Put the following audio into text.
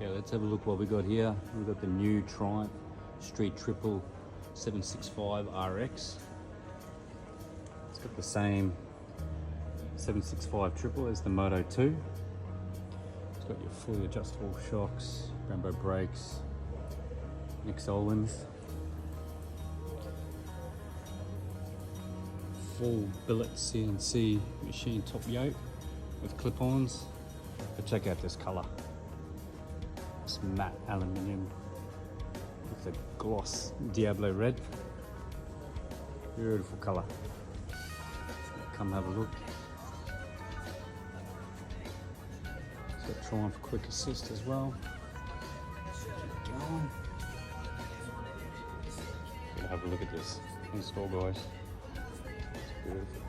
Okay, let's have a look what we got here. We've got the new Triumph Street Triple 765 RX. It's got the same 765 triple as the Moto 2. It's got your fully adjustable shocks, Brembo brakes, Nick Solins. Full billet CNC machine top yoke with clip-ons. But check out this colour. It's matte aluminium with the gloss Diablo Red. Beautiful colour. Come have a look. It's got Triumph Quick Assist as well. Keep going. Have a look at this install, guys. It's beautiful.